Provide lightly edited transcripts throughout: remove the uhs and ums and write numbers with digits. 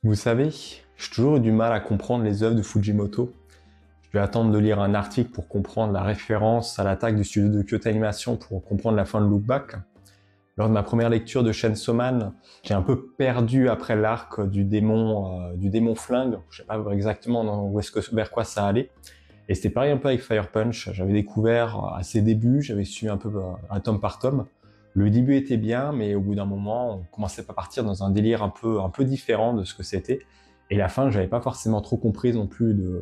Vous savez, j'ai toujours eu du mal à comprendre les œuvres de Fujimoto. Je vais attendre de lire un article pour comprendre la référence à l'attaque du studio de Kyoto Animation pour comprendre la fin de Look Back. Lors de ma première lecture de Chainsaw Man, j'ai un peu perdu après l'arc du démon flingue. Je sais pas exactement vers quoi ça allait. Et c'était pareil un peu avec Fire Punch. J'avais découvert à ses débuts, j'avais suivi un peu un tome par tome. Le début était bien, mais au bout d'un moment, on commençait à partir dans un délire un peu différent de ce que c'était. Et la fin, j'avais pas forcément trop compris non plus de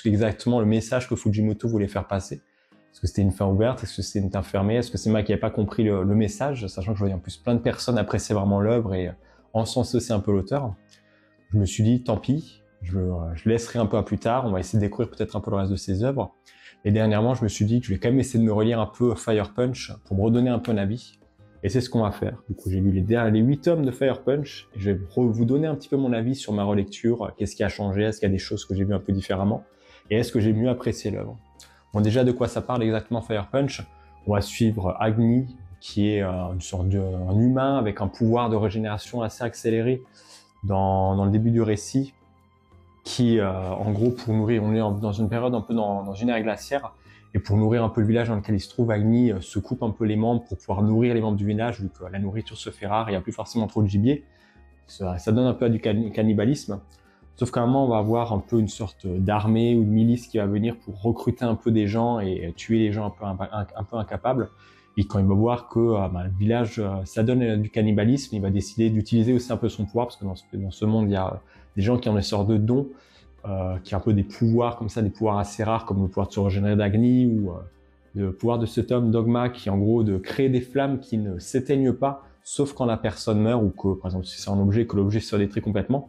exactement le message que Fujimoto voulait faire passer. Est-ce que c'était une fin ouverte? Est-ce que c'était une fin fermée? Est-ce que c'est moi qui n'avais pas compris le message, sachant que je voyais en plus plein de personnes apprécier vraiment l'œuvre et encenser aussi un peu l'auteur. Je me suis dit, tant pis, je laisserai un peu à plus tard, on va essayer de découvrir peut-être un peu le reste de ses œuvres. Et dernièrement, je me suis dit que je vais quand même essayer de me relire un peu Fire Punch pour me redonner un peu un avis. Et c'est ce qu'on va faire. Du coup, j'ai lu les 8 tomes de Fire Punch, et je vais vous donner un petit peu mon avis sur ma relecture, qu'est-ce qui a changé, est-ce qu'il y a des choses que j'ai vues un peu différemment, et est-ce que j'ai mieux apprécié l'œuvre. Bon, déjà, de quoi ça parle exactement Fire Punch? On va suivre Agni, qui est une sorte d'un humain avec un pouvoir de régénération assez accéléré dans le début du récit, qui, en gros, pour nourrir, on est dans une période un peu dans une ère glaciaire, et pour nourrir un peu le village dans lequel il se trouve, Agni se coupe un peu les membres pour pouvoir nourrir les membres du village, vu que la nourriture se fait rare, il n'y a plus forcément trop de gibier. Ça donne un peu à du cannibalisme. Sauf qu'à un moment, on va avoir un peu une sorte d'armée ou de milice qui va venir pour recruter un peu des gens et tuer les gens un peu incapables. Et quand il va voir que le village, ça donne du cannibalisme, il va décider d'utiliser aussi un peu son pouvoir, parce que dans ce monde, il y a des gens qui ont des sortes de dons, qui ont un peu des pouvoirs comme ça, des pouvoirs assez rares, comme le pouvoir de se régénérer d'Agni, ou le pouvoir de cet homme Dogma, qui est en gros de créer des flammes qui ne s'éteignent pas, sauf quand la personne meurt, ou que, par exemple, si c'est un objet, que l'objet se détruit complètement.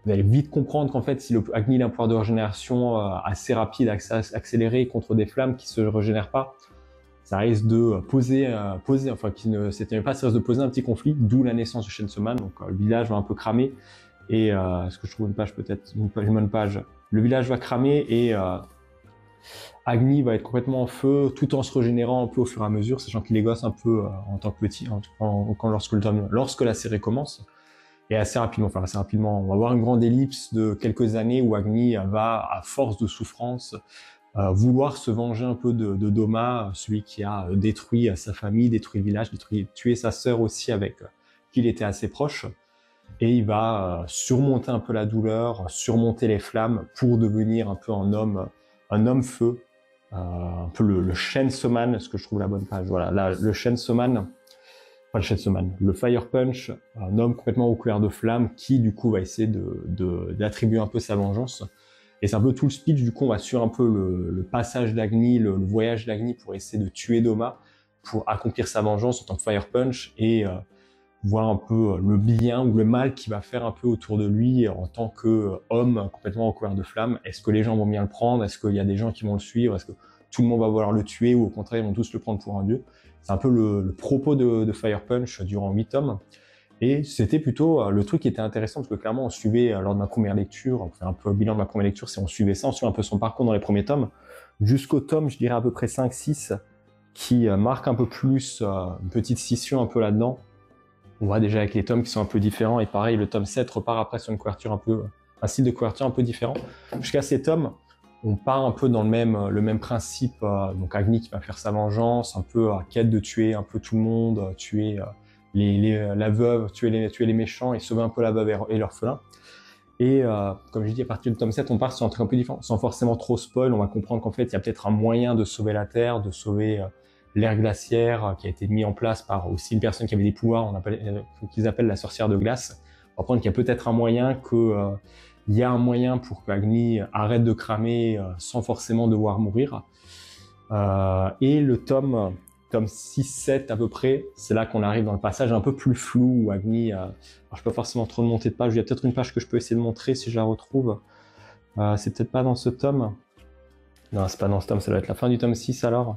Vous allez vite comprendre qu'en fait, si Agni a un pouvoir de régénération assez rapide, accéléré contre des flammes qui se régénèrent pas, ça risque de qui ne s'éteignent pas, ça risque de poser un petit conflit, d'où la naissance de Chainsaw Man. Donc le village va un peu cramer, et est-ce que je trouve une page peut-être, une bonne page? Le village va cramer et Agni va être complètement en feu, tout en se régénérant un peu au fur et à mesure, sachant qu'il égosse un peu en tant que petit, lorsque la série commence. Et assez rapidement, on va avoir une grande ellipse de quelques années où Agni va, à force de souffrance, vouloir se venger un peu de Doma, celui qui a détruit sa famille, détruit le village, tué sa sœur aussi, avec qui il était assez proche. Et il va surmonter un peu la douleur, surmonter les flammes pour devenir un peu un homme feu, un peu le Chainsaw Man, est-ce que je trouve la bonne page? Voilà, là, le Chainsaw Man, pas le Chainsaw Man, le Fire Punch, un homme complètement recouvert de flammes qui, du coup, va essayer d'attribuer un peu sa vengeance. Et c'est un peu tout le speech, du coup, on va suivre un peu le passage d'Agni, le voyage d'Agni pour essayer de tuer Doma, pour accomplir sa vengeance en tant que Fire Punch, et voir un peu le bien ou le mal qu'il va faire un peu autour de lui en tant qu'homme complètement recouvert de flammes. Est-ce que les gens vont bien le prendre? Est-ce qu'il y a des gens qui vont le suivre? Est-ce que tout le monde va vouloir le tuer, ou au contraire, ils vont tous le prendre pour un dieu? C'est un peu le propos de Fire Punch durant 8 tomes. Et c'était plutôt le truc qui était intéressant, parce que clairement, on suivait, lors de ma première lecture, on fait un peu le bilan de ma première lecture, c'est on suivait ça, on suivait un peu son parcours dans les premiers tomes, jusqu'au tome, je dirais à peu près 5-6, qui marque un peu plus une petite scission un peu là-dedans. On voit déjà avec les tomes qui sont un peu différents, et pareil, le tome 7 repart après sur une couverture un style de couverture un peu différent. Jusqu'à ces tomes, on part un peu dans le même principe, donc Agni qui va faire sa vengeance, un peu à quête de tuer un peu tout le monde, tuer la veuve, tuer les méchants et sauver un peu la veuve et l'orphelin. Et comme je dis, à partir du tome 7, on part sur un truc un peu différent, sans forcément trop spoil. On va comprendre qu'en fait, il y a peut-être un moyen de sauver la Terre, de sauver l'ère glaciaire, qui a été mis en place par aussi une personne qui avait des pouvoirs, qu'ils appellent la sorcière de glace. On va comprendre qu'il y a peut-être un moyen il y a un moyen pour qu'Agni arrête de cramer sans forcément devoir mourir. Et le tome 6-7 à peu près, c'est là qu'on arrive dans le passage un peu plus flou où Agni, alors je peux pas forcément trop monter de page, il y a peut-être une page que je peux essayer de montrer si je la retrouve. C'est peut-être pas dans ce tome. Non, c'est pas dans ce tome, ça doit être la fin du tome 6 alors.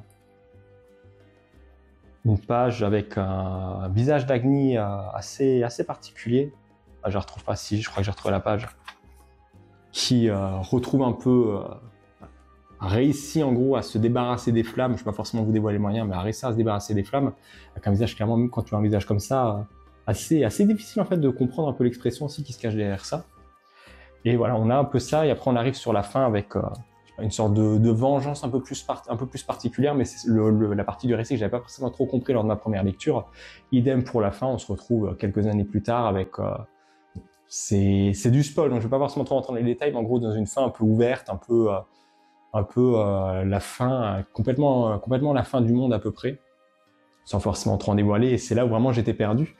Une page avec un visage d'Agni assez particulier. Je la retrouve pas, si, je crois que j'ai retrouvé la page. Qui retrouve un peu... réussit en gros à se débarrasser des flammes, je ne vais pas forcément vous dévoiler les moyens, mais à réussir à se débarrasser des flammes, avec un visage clairement, quand tu as un visage comme ça, assez difficile en fait de comprendre un peu l'expression aussi qui se cache derrière ça. Et voilà, on a un peu ça, et après on arrive sur la fin avec une sorte de vengeance un peu plus particulière, mais c'est la partie du récit que j'avais pas forcément trop compris lors de ma première lecture. Idem pour la fin, on se retrouve quelques années plus tard avec... c'est du spoil, donc je vais pas forcément trop rentrer dans les détails, mais en gros dans une fin un peu ouverte, un peu la fin, complètement la fin du monde à peu près, sans forcément trop en dévoiler, et c'est là où vraiment j'étais perdu.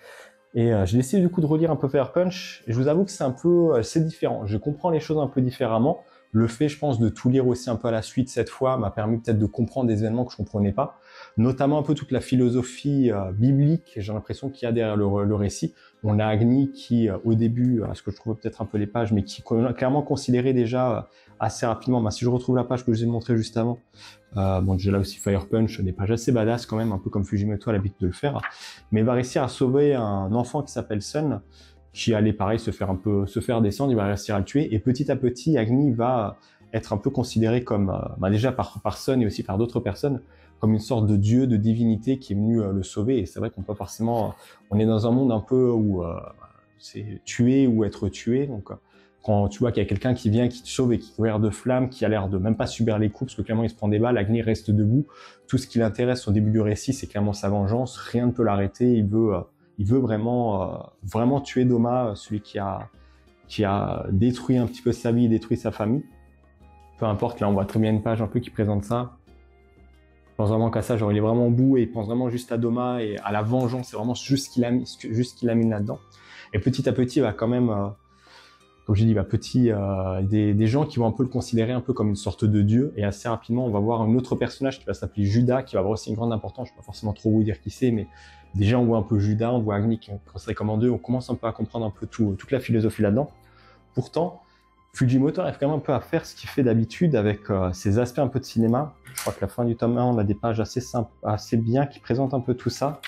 Et j'ai décidé du coup de relire un peu Fire Punch, et je vous avoue que c'est un peu, c'est différent, je comprends les choses un peu différemment. Le fait, je pense, de tout lire aussi un peu à la suite cette fois m'a permis peut-être de comprendre des événements que je comprenais pas, notamment un peu toute la philosophie biblique, j'ai l'impression qu'il y a derrière le récit. On a Agni qui, au début, à ce que je trouve peut-être un peu les pages, mais qui clairement considéré déjà assez rapidement, si je retrouve la page que je vous ai montrée juste avant, bon déjà là aussi Fire Punch, des pages assez badass quand même, un peu comme Fujimoto a l'habitude de le faire, mais il va réussir à sauver un enfant qui s'appelle Sun, qui allait pareil se faire descendre, il va réussir à le tuer, et petit à petit Agni va être un peu considéré comme, déjà par Sun et aussi par d'autres personnes, comme une sorte de dieu, de divinité qui est venu le sauver. Et c'est vrai qu'on peut forcément, on est dans un monde un peu où c'est tuer ou être tué, donc quand tu vois qu'il y a quelqu'un qui vient, qui te sauve et qui est couvert de flammes, qui a l'air de même pas subir les coups, parce que clairement il se prend des balles, Agni reste debout, tout ce qui l'intéresse au début du récit, c'est clairement sa vengeance, rien ne peut l'arrêter, il veut vraiment tuer Doma, celui qui a détruit un petit peu sa vie, détruit sa famille. Peu importe, là on voit très bien une page un peu qui présente ça. Je pense vraiment qu'à ça, genre il est vraiment au bout et il pense vraiment juste à Doma et à la vengeance, c'est vraiment juste ce qu'il a mis là-dedans. Et petit à petit, il va quand même, comme j'ai dit, des gens qui vont un peu le considérer un peu comme une sorte de dieu, et assez rapidement on va voir un autre personnage qui va s'appeler Judas, qui va avoir aussi une grande importance, je ne vais pas forcément trop vous dire qui c'est, mais déjà on voit un peu Judas, on voit Agni qui serait comme en deux, on commence un peu à comprendre un peu toute la philosophie là-dedans. Pourtant, Fujimoto arrive quand même un peu à faire ce qu'il fait d'habitude avec ses aspects un peu de cinéma. Je crois que la fin du tome 1, on a des pages assez simples, assez bien, qui présentent un peu tout ça.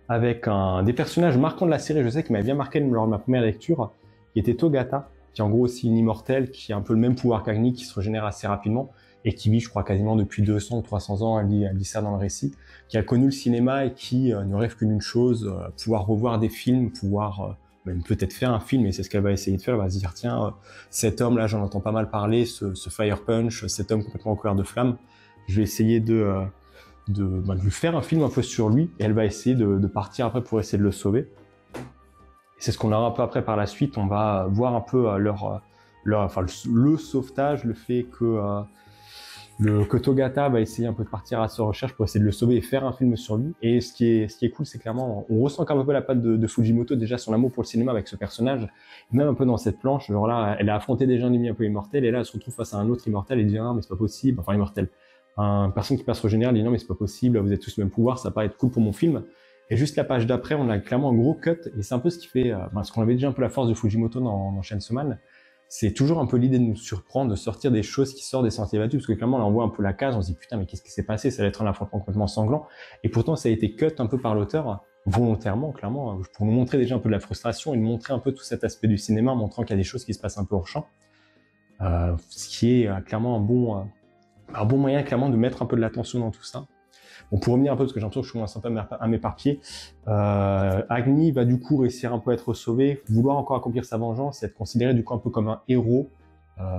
Avec des personnages marquants de la série, je sais, qui m'avaient bien marqué lors de ma première lecture, qui était Togata, qui est en gros aussi une immortelle, qui a un peu le même pouvoir qu'Agni, qui se régénère assez rapidement, et qui vit, je crois, quasiment depuis 200 ou 300 ans, elle dit ça dans le récit, qui a connu le cinéma et qui ne rêve que d'une chose, pouvoir revoir des films, pouvoir même peut-être faire un film, et c'est ce qu'elle va essayer de faire. Elle va se dire, tiens, cet homme-là, j'en entends pas mal parler, ce Fire Punch, cet homme complètement couvert de flammes, je vais essayer de lui faire un film un peu sur lui, et elle va essayer de partir après pour essayer de le sauver. Et c'est ce qu'on aura un peu après par la suite, on va voir un peu le sauvetage, le fait que Togata va essayer un peu de partir à sa recherche pour essayer de le sauver et faire un film sur lui. Et ce qui est cool, c'est clairement, on ressent quand même un peu la patte de Fujimoto, déjà son amour pour le cinéma avec ce personnage, même un peu dans cette planche, genre là, elle a affronté déjà un ennemi un peu immortel, et là, elle se retrouve face à un autre immortel, et dit, ah, mais c'est pas possible, enfin immortel. Une personne qui passe au général dit, non, mais c'est pas possible, vous êtes tous le même pouvoir, ça va pas être cool pour mon film. Et juste la page d'après, on a clairement un gros cut, et c'est un peu ce qui fait, ce qu'on avait déjà un peu la force de Fujimoto dans Chainsaw Man, c'est toujours un peu l'idée de nous surprendre, de sortir des choses qui sortent des sentiers battus, parce que clairement, là, on voit un peu la case, on se dit, putain, mais qu'est-ce qui s'est passé? Ça va être un affrontement complètement sanglant. Et pourtant, ça a été cut un peu par l'auteur, volontairement, clairement, pour nous montrer déjà un peu de la frustration et de montrer un peu tout cet aspect du cinéma, montrant qu'il y a des choses qui se passent un peu hors champ. Ce qui est clairement un bon moyen, clairement, de mettre un peu de l'attention dans tout ça. Bon, pour revenir un peu, parce que j'ai l'impression que je commence un peu à m'éparpiller, Agni va du coup réussir un peu à être sauvé, vouloir encore accomplir sa vengeance, et être considéré du coup un peu comme un héros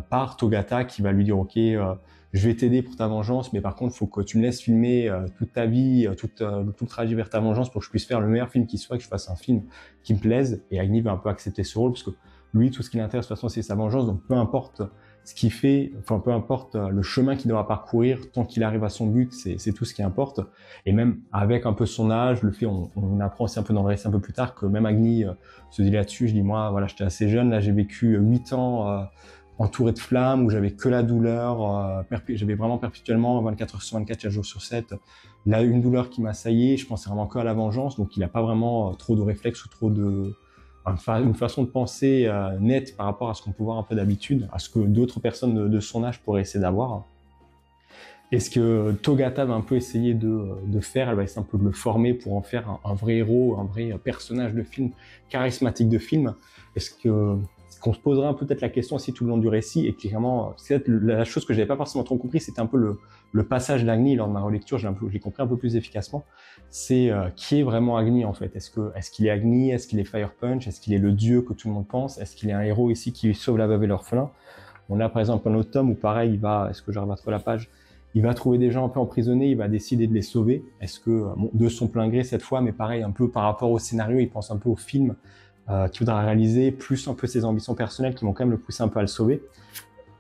par Togata, qui va lui dire, ok, je vais t'aider pour ta vengeance, mais par contre, il faut que tu me laisses filmer toute ta vie, tout le trajet vers ta vengeance, pour que je puisse faire le meilleur film qui soit, que je fasse un film qui me plaise. Et Agni va un peu accepter ce rôle, parce que lui, tout ce qui l'intéresse de toute façon, c'est sa vengeance, donc peu importe ce qu'il fait, enfin peu importe le chemin qu'il devra parcourir, tant qu'il arrive à son but, c'est tout ce qui importe. Et même avec un peu son âge, le fait, on apprend aussi un peu dans le récit un peu plus tard, que même Agni se dit là-dessus, je dis, moi, voilà, j'étais assez jeune, là j'ai vécu 8 ans entouré de flammes, où j'avais que la douleur, j'avais vraiment perpétuellement 24 heures sur 24, 4 jours sur 7, là une douleur qui m'assaillait, je pensais vraiment que à la vengeance, donc il n'a pas vraiment trop de réflexes ou trop de... une façon de penser nette par rapport à ce qu'on peut voir un peu d'habitude, à ce que d'autres personnes de son âge pourraient essayer d'avoir. Et ce que Togata va un peu essayer de faire, elle va essayer un peu de le former pour en faire un vrai héros, un vrai personnage de film, charismatique de film. Et ce qu'on se posera peut-être la question aussi tout le long du récit, et clairement, c'est la chose que j'avais pas forcément trop compris, c'était un peu le passage d'Agni lors de ma relecture, j'ai compris un peu plus efficacement, c'est qui est vraiment Agni en fait. Est-ce qu'il est Agni, est-ce qu'il est Fire Punch, est-ce qu'il est le dieu que tout le monde pense, est-ce qu'il est un héros ici qui sauve la veuve et l'orphelin? On a par exemple un autre tome où pareil, est-ce que j'arrive à trouver la page, il va trouver des gens un peu emprisonnés, il va décider de les sauver, est-ce que, bon, de son plein gré cette fois, mais pareil, un peu par rapport au scénario, il pense un peu au film qu'il voudra réaliser, plus un peu ses ambitions personnelles qui vont quand même le pousser un peu à le sauver.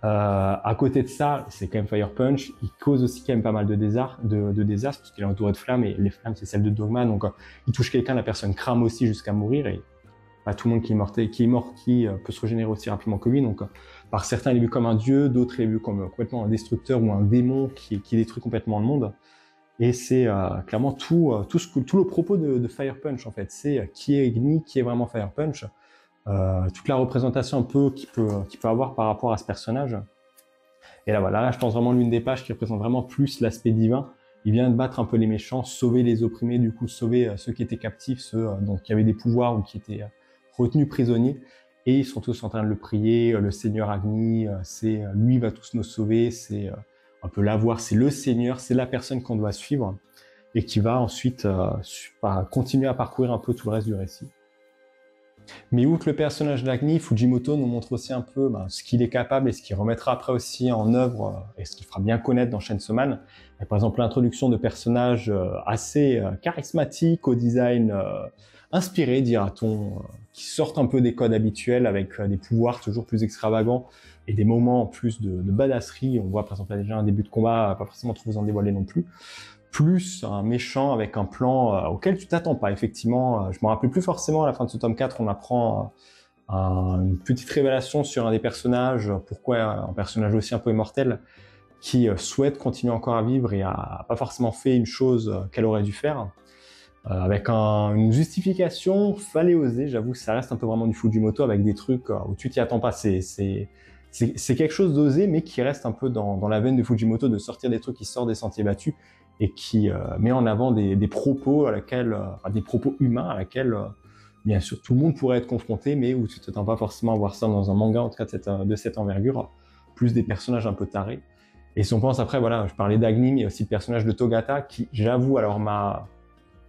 À côté de ça, c'est quand même Fire Punch, il cause aussi quand même pas mal de désastres, parce qu'il est entouré de flammes, et les flammes c'est celle de Dogma, donc il touche quelqu'un, la personne crame aussi jusqu'à mourir, et pas tout le monde qui est mort qui peut se régénérer aussi rapidement que lui, donc par certains il est vu comme un dieu, d'autres il est vu comme complètement un destructeur ou un démon qui détruit complètement le monde. Et c'est clairement tout le propos de Fire Punch en fait, c'est qui est Agni, qui est vraiment Fire Punch, toute la représentation un peu qu'il peut avoir par rapport à ce personnage. Et là voilà, là je pense vraiment l'une des pages qui représente vraiment plus l'aspect divin. Il vient de battre un peu les méchants, sauver les opprimés, du coup sauver ceux qui étaient captifs, ceux donc qui avaient des pouvoirs ou qui étaient retenus prisonniers. Et ils sont tous en train de le prier, le Seigneur Agni, c'est lui va tous nous sauver, c'est un peu l'avoir, c'est le Seigneur, c'est la personne qu'on doit suivre et qui va ensuite continuer à parcourir un peu tout le reste du récit. Mais outre le personnage d'Agni, Fujimoto nous montre aussi un peu ce qu'il est capable et ce qu'il remettra après aussi en œuvre et ce qu'il fera bien connaître dans Chainsaw Man. Par exemple, l'introduction de personnages assez charismatiques, au design inspiré, dira-t-on, qui sortent un peu des codes habituels avec des pouvoirs toujours plus extravagants et des moments en plus de badasserie. On voit par exemple là déjà un début de combat, pas forcément trop vous en dévoiler non plus. Plus un méchant avec un plan auquel tu t'attends pas, effectivement. Je me rappelle plus forcément, à la fin de ce tome 4, on apprend une petite révélation sur un des personnages, pourquoi un personnage aussi un peu immortel, qui souhaite continuer encore à vivre et a pas forcément fait une chose qu'elle aurait dû faire. Avec une justification, fallait oser, j'avoue, ça reste un peu vraiment du Fujimoto, avec des trucs où tu t'y attends pas, c'est quelque chose d'osé, mais qui reste un peu dans la veine de Fujimoto, de sortir des trucs qui sortent des sentiers battus, et qui met en avant des propos des propos humains à laquelle, bien sûr, tout le monde pourrait être confronté, mais où tu t'attends pas forcément à voir ça dans un manga, en tout cas de cette envergure, plus des personnages un peu tarés. Et si on pense après, voilà, je parlais d'Agni, mais aussi le personnage de Togata, qui, j'avoue, alors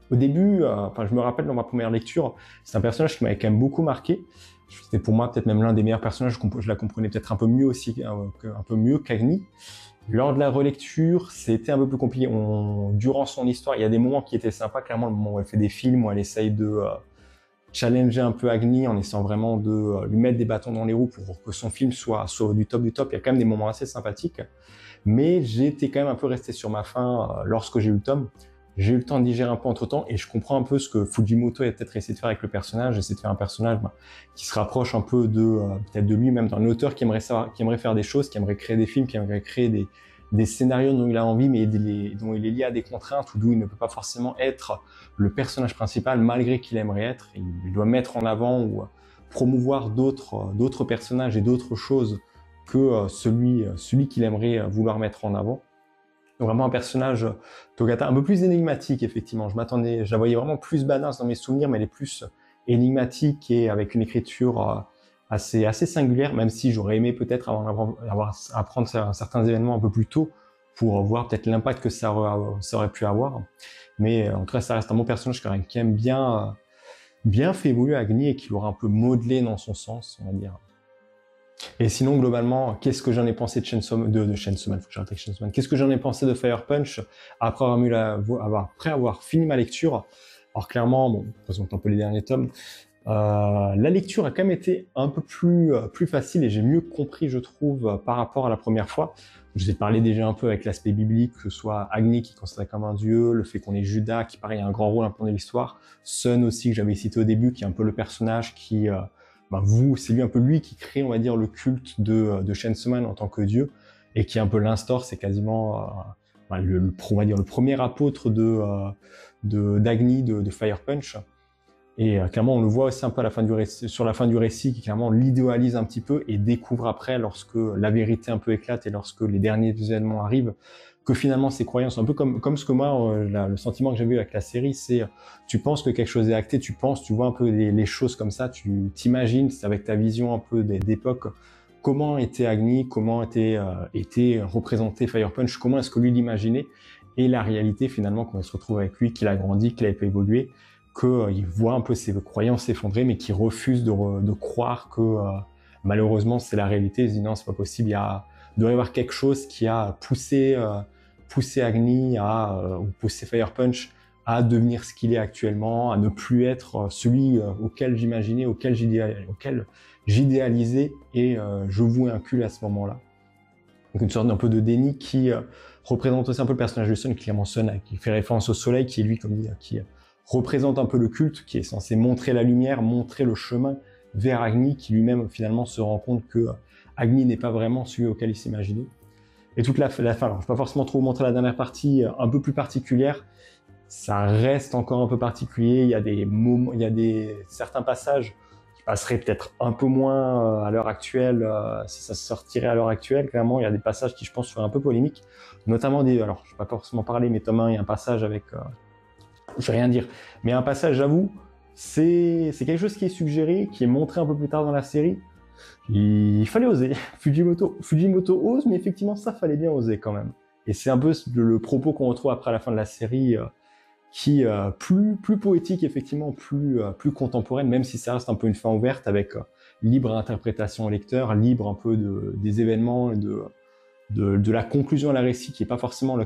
au début, je me rappelle dans ma première lecture, c'est un personnage qui m'avait quand même beaucoup marqué. C'était pour moi peut-être même l'un des meilleurs personnages, je la comprenais peut-être un peu mieux aussi, un peu mieux qu'Agni. Lors de la relecture, c'était un peu plus compliqué. Durant son histoire, il y a des moments qui étaient sympas, clairement le moment où elle fait des films, où elle essaye de challenger un peu Agni en essayant vraiment de lui mettre des bâtons dans les roues pour que son film soit du top du top. Il y a quand même des moments assez sympathiques. Mais j'étais quand même un peu resté sur ma faim lorsque j'ai eu le tome. J'ai eu le temps de digérer un peu entre-temps et je comprends un peu ce que Fujimoto a peut-être essayé de faire avec le personnage, essayer de faire un personnage qui se rapproche un peu peut-être de lui-même, d'un auteur qui aimerait faire des choses, qui aimerait créer des films, qui aimerait créer des scénarios dont il a envie, mais dont il est lié à des contraintes ou d'où il ne peut pas forcément être le personnage principal malgré qu'il aimerait être. Il doit mettre en avant ou promouvoir d'autres personnages et d'autres choses que celui qu'il aimerait vouloir mettre en avant. Donc vraiment un personnage, Togata, un peu plus énigmatique, effectivement. Je la voyais vraiment plus badass dans mes souvenirs, mais elle est plus énigmatique et avec une écriture assez singulière, même si j'aurais aimé peut-être apprendre certains événements un peu plus tôt pour voir peut-être l'impact que ça aurait pu avoir. Mais en tout cas, ça reste un bon personnage qui aime bien fait évoluer Agni et qui l'aura un peu modelé dans son sens, on va dire. Et sinon, globalement, qu'est-ce que j'en ai pensé de Chainsaw Man, faut que j'arrête avec Chainsaw Man. Qu'est-ce que j'en ai pensé de Fire Punch après avoir fini ma lecture? Alors clairement, bon, je présente un peu les derniers tomes. La lecture a quand même été un peu plus facile et j'ai mieux compris, je trouve, par rapport à la première fois. Je vous ai parlé déjà un peu avec l'aspect biblique, que ce soit Agni qui est considéré comme un dieu, le fait qu'on ait Judas qui pareil a un grand rôle un peu dans l'histoire, Sun aussi que j'avais cité au début, qui est un peu le personnage qui c'est lui un peu lui qui crée, on va dire, le culte de Chainsaw Man en tant que dieu et qui un peu l'instaure. C'est quasiment on va dire le premier apôtre d'Agni de Fire Punch. Et clairement, on le voit aussi un peu sur la fin du récit, qui clairement l'idéalise un petit peu et découvre après, lorsque la vérité un peu éclate et lorsque les derniers événements arrivent, que finalement ses croyances, un peu comme ce que moi, le sentiment que j'avais eu avec la série, c'est tu penses que quelque chose est acté, tu vois un peu les choses comme ça, tu t'imagines, c'est avec ta vision un peu d'époque, comment était Agni, comment était représenté Fire Punch, comment est-ce que lui l'imaginait, et la réalité finalement quand il se retrouve avec lui, qu'il a grandi, qu'il a évolué, qu'il voit un peu ses croyances s'effondrer, mais qu'il refuse de croire que malheureusement c'est la réalité. Il se dit non, c'est pas possible, il doit y avoir quelque chose qui a poussé Agni ou poussé Fire Punch à devenir ce qu'il est actuellement, à ne plus être celui auquel j'imaginais, auquel j'idéalisais, et je vouais un cul à ce moment-là. Donc une sorte d'un peu de déni qui représente aussi un peu le personnage de Sun, qui mentionne, qui fait référence au soleil, qui est lui, comme dit, qui représente un peu le culte, qui est censé montrer la lumière, montrer le chemin vers Agni, qui lui-même finalement se rend compte que Agni n'est pas vraiment celui auquel il s'imaginait. Et toute la fin, alors je ne vais pas forcément trop vous montrer la dernière partie, un peu plus particulière, ça reste encore un peu particulier, il y a des moments, certains passages qui passeraient peut-être un peu moins à l'heure actuelle, si ça sortirait à l'heure actuelle, clairement il y a des passages qui je pense seraient un peu polémiques, notamment alors je ne vais pas forcément parler, mais Thomas, il y a un passage avec, je vais rien dire, mais un passage, j'avoue, c'est quelque chose qui est suggéré, qui est montré un peu plus tard dans la série. Il fallait oser. Fujimoto ose, mais effectivement, ça fallait bien oser quand même. Et c'est un peu le propos qu'on retrouve après la fin de la série, qui plus poétique, effectivement, plus contemporaine, même si ça reste un peu une fin ouverte, avec libre interprétation au lecteur, libre un peu des événements et de la conclusion à la récit, qui n'est pas forcément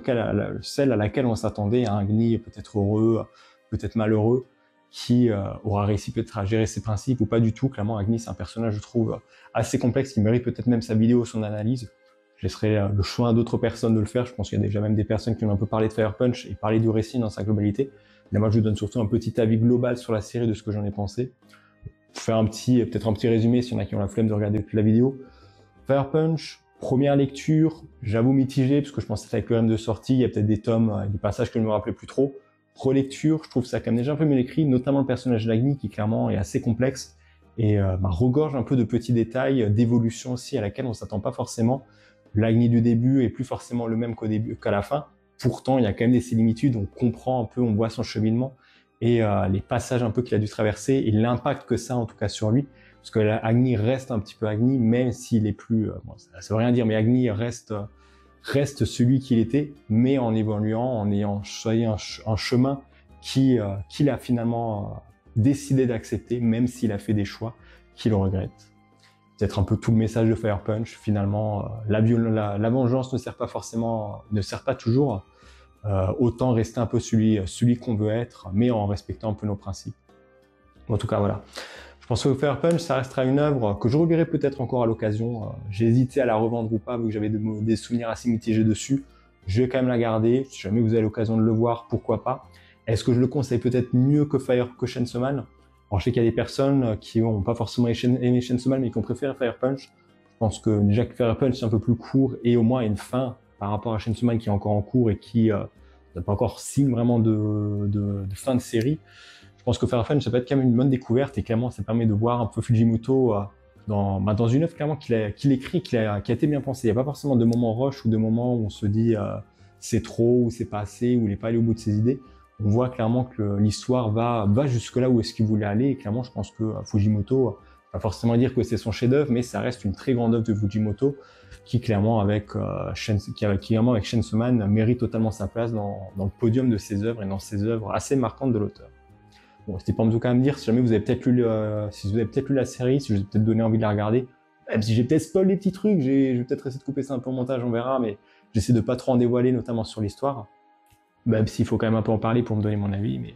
celle à laquelle on s'attendait, un Agni peut-être heureux, peut-être malheureux, qui aura réussi peut-être à gérer ses principes ou pas du tout. Clairement, Agni, c'est un personnage, je trouve, assez complexe, qui mérite peut-être même sa vidéo, son analyse. Je laisserai le choix à d'autres personnes de le faire. Je pense qu'il y a déjà même des personnes qui ont un peu parlé de Fire Punch et parlé du récit dans sa globalité. Mais moi, je vous donne surtout un petit avis global sur la série, de ce que j'en ai pensé. Pour faire peut-être un petit résumé, s'il y en a qui ont la flemme de regarder toute la vidéo. Fire Punch, première lecture, j'avoue mitigé, parce que je pensais que c'était avec le RM de sortie, il y a peut-être des tomes, des passages que je ne me rappelais plus trop. Relecture, je trouve ça quand même déjà un peu mieux écrit, notamment le personnage d'Agni, qui clairement est assez complexe, et regorge un peu de petits détails, d'évolution aussi, à laquelle on ne s'attend pas forcément. L'Agni du début est plus forcément le même qu'à la fin, pourtant il y a quand même des similitudes, on comprend un peu, on voit son cheminement, et les passages un peu qu'il a dû traverser, et l'impact que ça a en tout cas sur lui, parce que Agni reste un petit peu Agni, même s'il est plus, bon, ça veut rien dire, mais Agni reste celui qu'il était, mais en évoluant, en ayant choisi un chemin qu'il a finalement décidé d'accepter, même s'il a fait des choix qu'il regrette. Peut-être un peu tout le message de Fire Punch, finalement, la vengeance ne sert pas toujours, autant rester un peu celui qu'on veut être, mais en respectant un peu nos principes. En tout cas, voilà. Je pense que Fire Punch, ça restera une œuvre que je reverrai peut-être encore à l'occasion. J'ai hésité à la revendre ou pas, vu que j'avais des souvenirs assez mitigés dessus. Je vais quand même la garder. Si jamais vous avez l'occasion de le voir, pourquoi pas. Est-ce que je le conseille peut-être mieux que Chainsaw Man? Alors, je sais qu'il y a des personnes qui n'ont pas forcément aimé Chainsaw Man, mais qui ont préféré Fire Punch. Je pense que déjà que Fire Punch, c'est un peu plus court et au moins une fin par rapport à Chainsaw Man qui est encore en cours et qui n'a pas encore signe vraiment de fin de série. Je pense que Fire Punch, ça peut être quand même une bonne découverte, et clairement, ça permet de voir un peu Fujimoto dans une œuvre clairement qu'il écrit, qui a été bien pensé. Il n'y a pas forcément de moments rush ou de moments où on se dit c'est trop ou c'est pas assez, ou il n'est pas allé au bout de ses idées. On voit clairement que l'histoire va jusque là où est-ce qu'il voulait aller, et clairement, je pense que Fujimoto, pas forcément dire que c'est son chef-d'œuvre, mais ça reste une très grande œuvre de Fujimoto, qui clairement avec Chainsaw Man mérite totalement sa place dans le podium de ses œuvres et dans ses œuvres assez marquantes de l'auteur. Bon, n'hésitez pas en tout cas à me dire si jamais vous avez peut-être lu, la série, si je vous ai peut-être donné envie de la regarder. Même si j'ai peut-être spoil les petits trucs, je vais peut-être essayer de couper ça un peu au montage, on verra, mais j'essaie de pas trop en dévoiler, notamment sur l'histoire. Même s'il faut quand même un peu en parler pour me donner mon avis, mais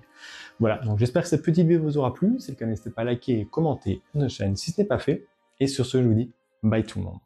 voilà. Donc j'espère que cette petite vidéo vous aura plu. Si c'est le cas, n'hésitez pas à liker et commenter notre chaîne si ce n'est pas fait. Et sur ce, je vous dis bye tout le monde.